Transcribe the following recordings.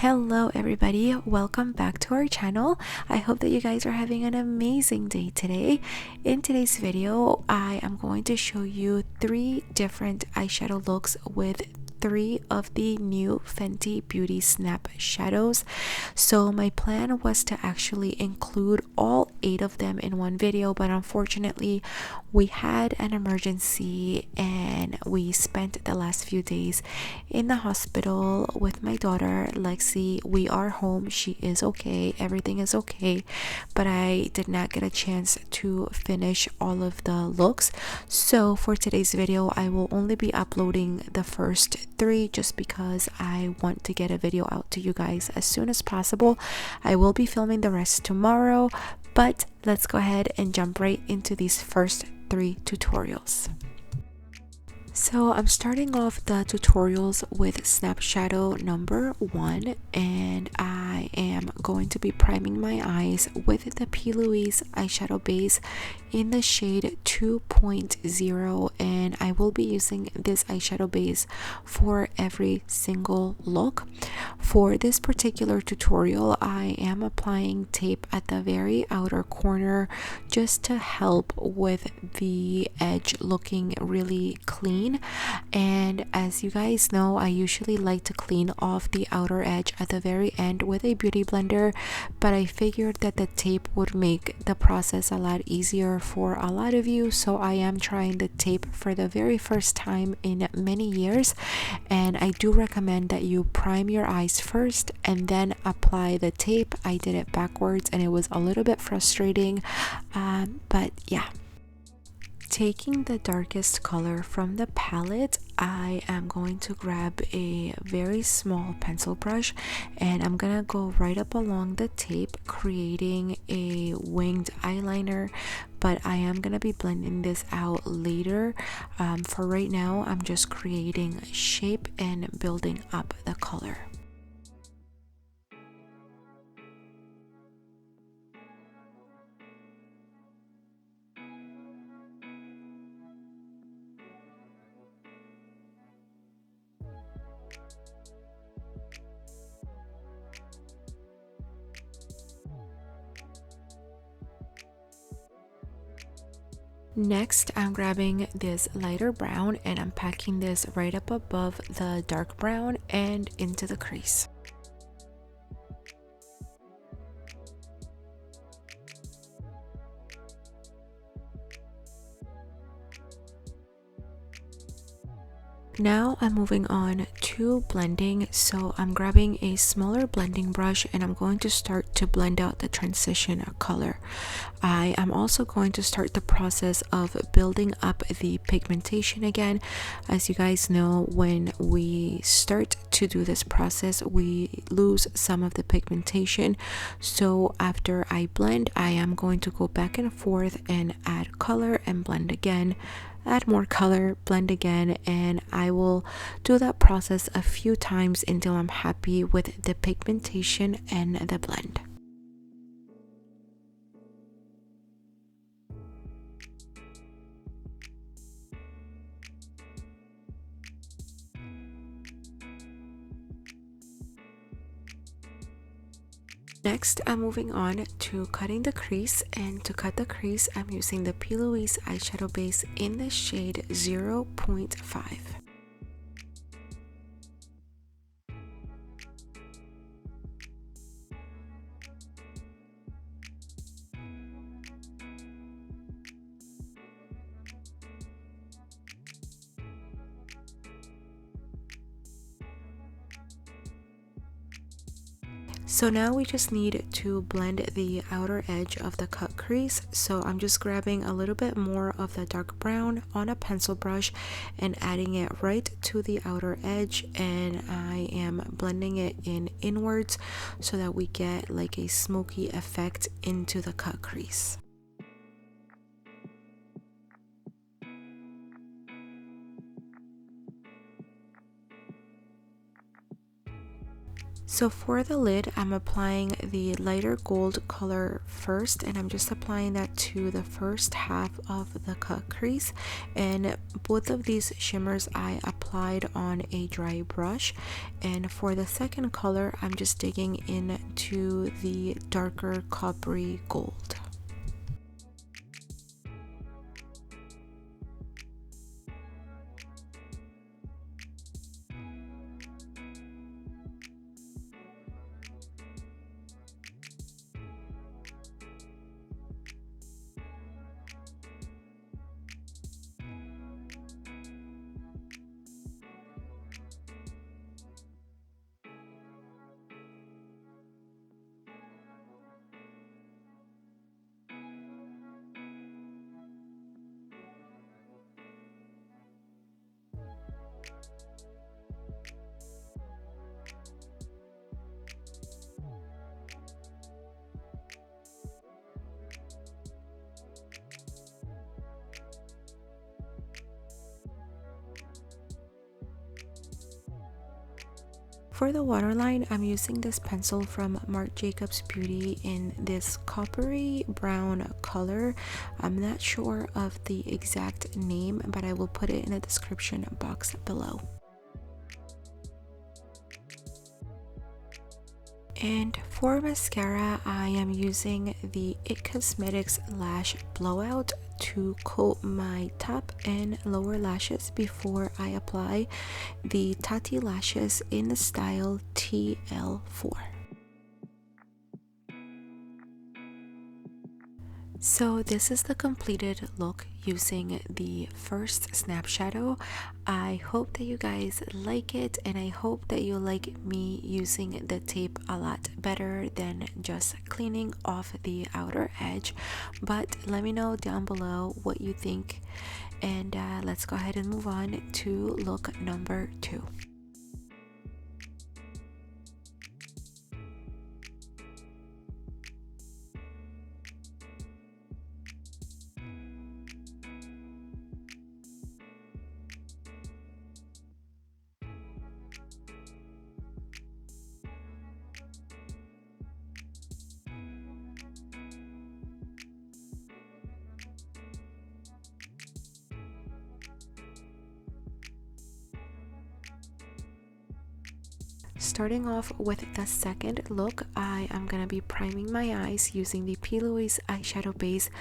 Hello everybody, welcome back to our channel. I hope that you guys are having an amazing day today. In today's video, I am going to show you 3 different eyeshadow looks with 3 of the new Fenty Beauty Snap Shadows. So my plan was to actually include all 8 of them in one video, but unfortunately we had an emergency and we spent the last few days in the hospital with my daughter Lexi. We are home, she is okay, everything is okay, but I did not get a chance to finish all of the looks. So for today's video I will only be uploading the first 3 just because I want to get a video out to you guys as soon as possible. I will be filming the rest tomorrow, but let's go ahead and jump right into these first 3 tutorials. So I'm starting off the tutorials with Snap Shadow number 1, and I am going to be priming my eyes with the P. Louise eyeshadow base in the shade 2.0, and I will be using this eyeshadow base for every single look. For this particular tutorial, I am applying tape at the very outer corner just to help with the edge looking really clean. And as you guys know, I usually like to clean off the outer edge at the very end with a beauty blender, but I figured that the tape would make the process a lot easier for a lot of you, so I am trying the tape for the very first time in many years. And I do recommend that you prime your eyes first and then apply the tape. I did it backwards and it was a little bit frustrating, but yeah. Taking the darkest color from the palette, I am going to grab a very small pencil brush and I'm gonna go right up along the tape, creating a winged eyeliner, but I am gonna be blending this out later. For right now, I'm just creating shape and building up the color. Next, I'm grabbing this lighter brown and I'm packing this right up above the dark brown and into the crease. Now I'm moving on to blending, so I'm grabbing a smaller blending brush and I'm going to start to blend out the transition color. I am also going to start the process of building up the pigmentation again. As you guys know, when we start to do this process, we lose some of the pigmentation. So after I blend, I am going to go back and forth and add color and blend again, add more color, blend again, and I will do that process a few times until I'm happy with the pigmentation and the blend. Next, I'm moving on to cutting the crease, and to cut the crease, I'm using the P. Louise eyeshadow base in the shade 0.5. So now we just need to blend the outer edge of the cut crease. So I'm just grabbing a little bit more of the dark brown on a pencil brush and adding it right to the outer edge, and I am blending it in inwards so that we get like a smoky effect into the cut crease. So for the lid, I'm applying the lighter gold color first, and I'm just applying that to the first half of the cut crease. And both of these shimmers I applied on a dry brush. And for the second color, I'm just digging into the darker coppery gold. For the waterline, I'm using this pencil from Marc Jacobs Beauty in this coppery brown color. I'm not sure of the exact name, but I will put it in the description box below. And for mascara, I am using the It Cosmetics Lash Blowout to coat my top and lower lashes before I apply the Tati lashes in the style TL4. So this is the completed look using the first snap shadow. I hope that you guys like it, and I hope that you like me using the tape a lot better than just cleaning off the outer edge. But let me know down below what you think, and let's go ahead and move on to look number 2. Starting off with the second look, I am going to be priming my eyes using the P. Louise eyeshadow base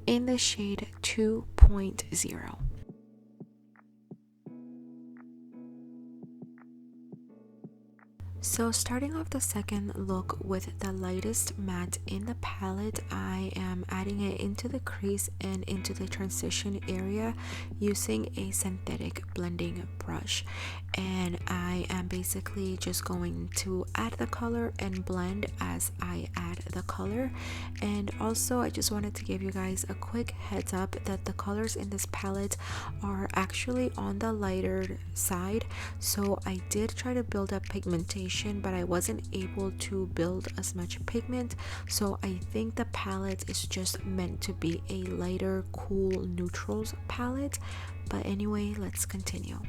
in the shade 2.0. So starting off the second look with the lightest matte in the palette, I am adding it into the crease and into the transition area using a synthetic blending brush. And I am basically just going to add the color and blend as I add the color. And also I just wanted to give you guys a quick heads up that the colors in this palette are actually on the lighter side. So I did try to build up pigmentation, but I wasn't able to build as much pigment. So I think the palette is just meant to be a lighter, cool neutrals palette. But anyway, let's continue.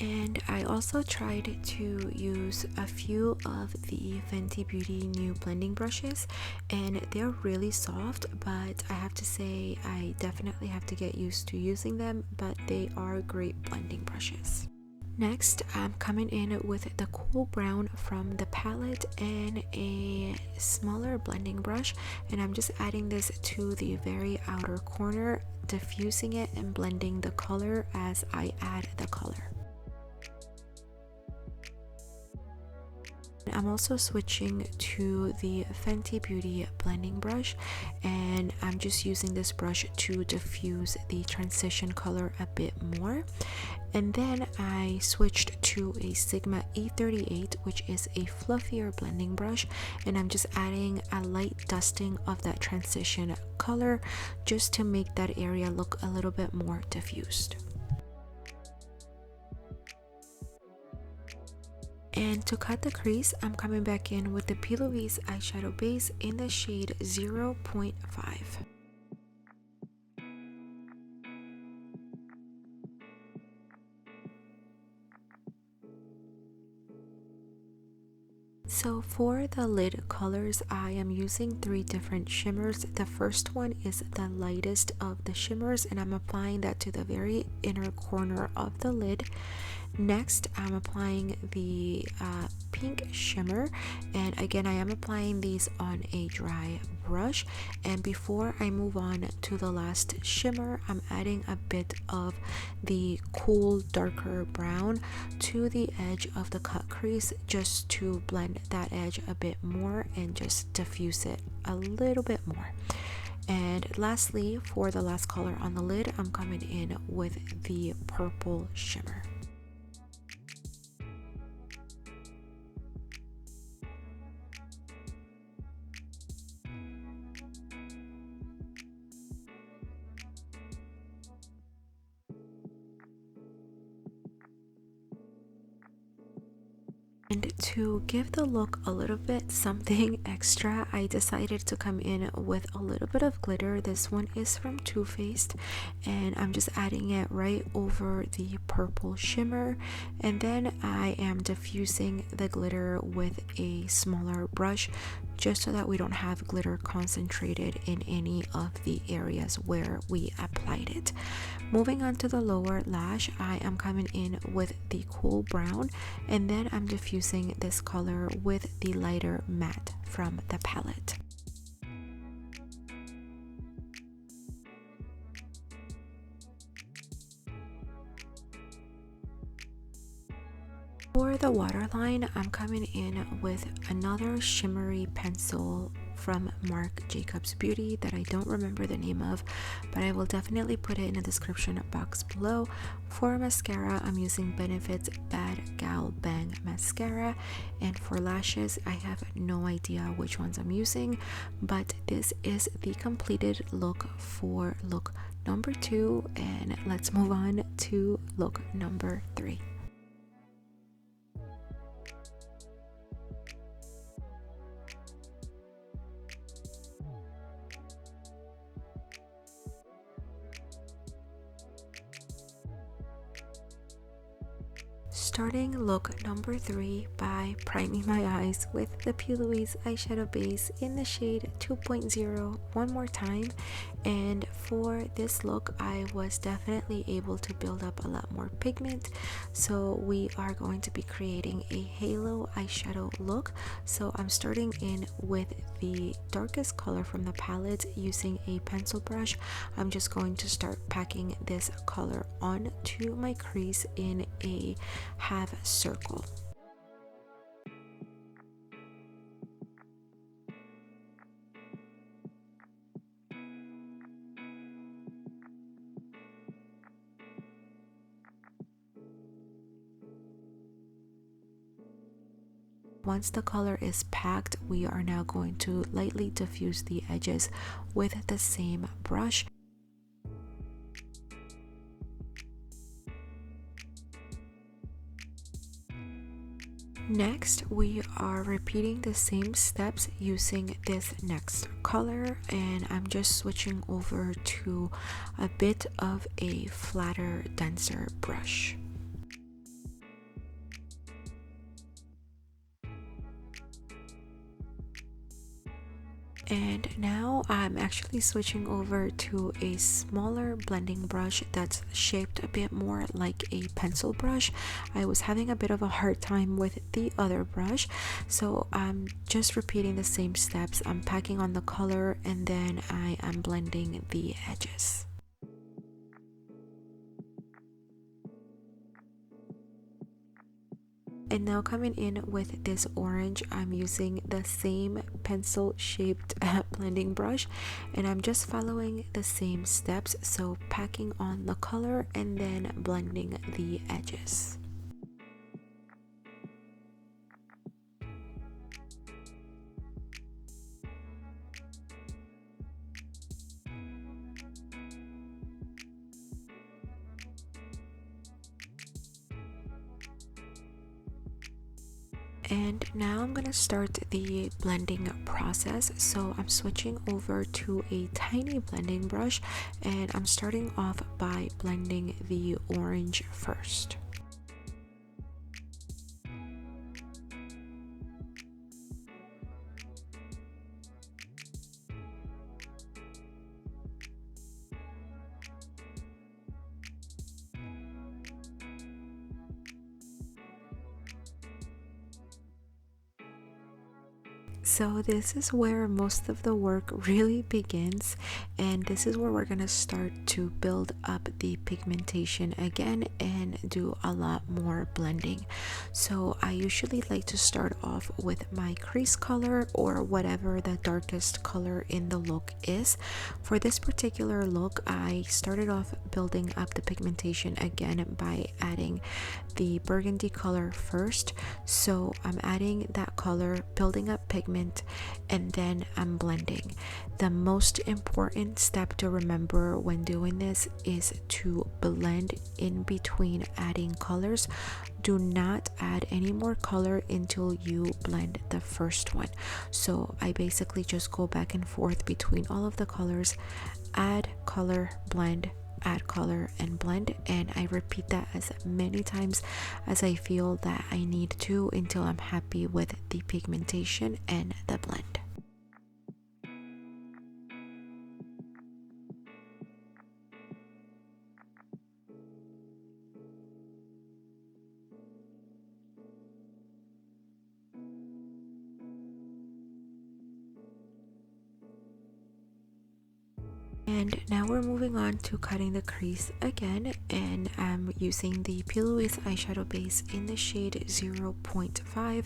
And I also tried to use a few of the Fenty Beauty new blending brushes, and they're really soft, but I have to say I definitely have to get used to using them, but they are great blending brushes. Next, I'm coming in with the cool brown from the palette and a smaller blending brush, and I'm just adding this to the very outer corner, diffusing it and blending the color as I add the color. I'm also switching to the Fenty Beauty blending brush, and I'm just using this brush to diffuse the transition color a bit more. And then I switched to a Sigma E38, which is a fluffier blending brush, and I'm just adding a light dusting of that transition color just to make that area look a little bit more diffused. And to cut the crease, I'm coming back in with the P. Louise eyeshadow base in the shade 0.5. So for the lid colors, I am using three different shimmers. The first one is the lightest of the shimmers, and I'm applying that to the very inner corner of the lid. Next, I'm applying the pink shimmer, and again I am applying these on a dry brush. And before I move on to the last shimmer, I'm adding a bit of the cool darker brown to the edge of the cut crease, just to blend that edge a bit more and just diffuse it a little bit more. And lastly, for the last color on the lid, I'm coming in with the purple shimmer. And to give the look a little bit something extra, I decided to come in with a little bit of glitter. This one is from Too Faced, and I'm just adding it right over the purple shimmer. And then I am diffusing the glitter with a smaller brush, just so that we don't have glitter concentrated in any of the areas where we applied it. Moving on to the lower lash, I am coming in with the cool brown, and then I'm diffusing this color with the lighter matte from the palette. For the waterline, I'm coming in with another shimmery pencil from Marc Jacobs Beauty that I don't remember the name of, but I will definitely put it in the description box below. For mascara, I'm using Benefit's Bad Gal Bang mascara, and for lashes, I have no idea which ones I'm using, but this is the completed look for look number 2, and let's move on to look number 3. Starting look number 3 by priming my eyes with the P. Louise eyeshadow base in the shade 2.0 one more time. And for this look, I was definitely able to build up a lot more pigment, so we are going to be creating a halo eyeshadow look. So I'm starting in with the darkest color from the palette using a pencil brush. I'm just going to start packing this color onto my crease in a half circle. Once the color is packed, we are now going to lightly diffuse the edges with the same brush. Next, we are repeating the same steps using this next color, and I'm just switching over to a bit of a flatter, denser brush. And now I'm actually switching over to a smaller blending brush that's shaped a bit more like a pencil brush. I was having a bit of a hard time with the other brush, so I'm just repeating the same steps. I'm packing on the color and then I am blending the edges. And now coming in with this orange, I'm using the same pencil shaped blending brush, and I'm just following the same steps, so packing on the color and then blending the edges. And now I'm gonna start the blending process. So I'm switching over to a tiny blending brush, and I'm starting off by blending the orange first. So this is where most of the work really begins, and this is where we're gonna start to build up the pigmentation again and do a lot more blending. So I usually like to start off with my crease color or whatever the darkest color in the look is. For this particular look, I started off building up the pigmentation again by adding the burgundy color first. So I'm adding that color, building up pigment, and then I'm blending. The most important step to remember when doing this is to blend in between adding colors. Do not add any more color until you blend the first one. So I basically just go back and forth between all of the colors, add color, blend, add color, and blend, and I repeat that as many times as I feel that I need to until I'm happy with the pigmentation and the blend. And now we're moving on to cutting the crease again, and I'm using the P. Louise eyeshadow base in the shade 0.5.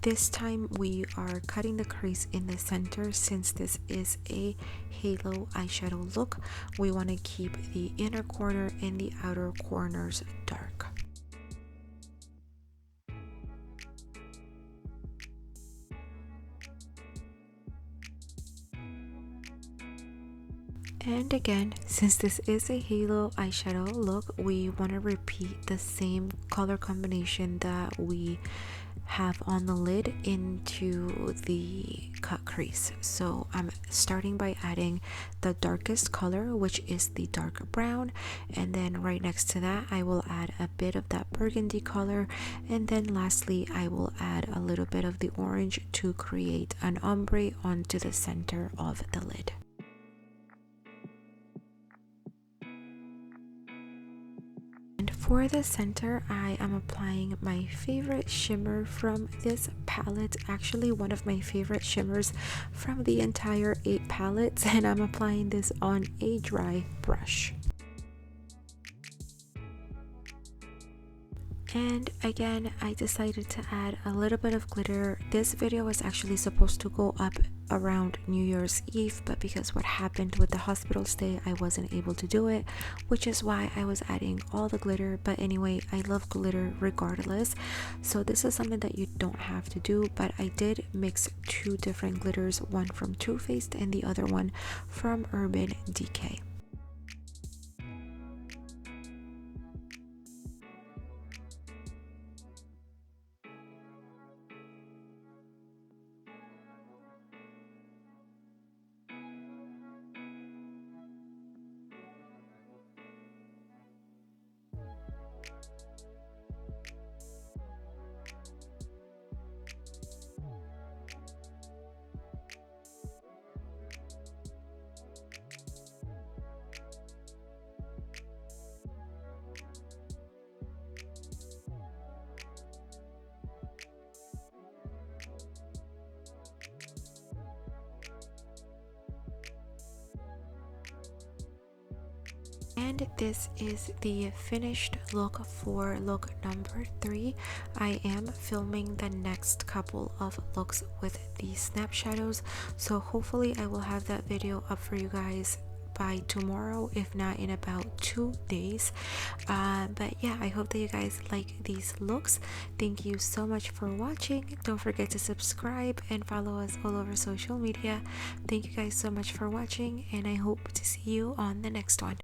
This time we are cutting the crease in the center. Since this is a halo eyeshadow look, we want to keep the inner corner and the outer corners dark. And again, since this is a halo eyeshadow look, we want to repeat the same color combination that we have on the lid into the cut crease. So I'm starting by adding the darkest color, which is the dark brown, and then right next to that I will add a bit of that burgundy color, and then lastly I will add a little bit of the orange to create an ombre onto the center of the lid. For the center, I am applying my favorite shimmer from this palette, actually one of my favorite shimmers from the entire 8 palettes, and I'm applying this on a dry brush. And again, I decided to add a little bit of glitter. This video was actually supposed to go up around New Year's Eve, but because what happened with the hospital stay, I wasn't able to do it, which is why I was adding all the glitter. But anyway, I love glitter regardless, so this is something that you don't have to do, but I did mix 2 different glitters, one from Too Faced and the other one from Urban Decay. And this is the finished look for look number 3. I am filming the next couple of looks with the snap shadows, so hopefully I will have that video up for you guys by tomorrow, if not in about 2 days. But yeah, I hope that you guys like these looks. Thank you so much for watching. Don't forget to subscribe and follow us all over social media. Thank you guys so much for watching, and I hope to see you on the next one.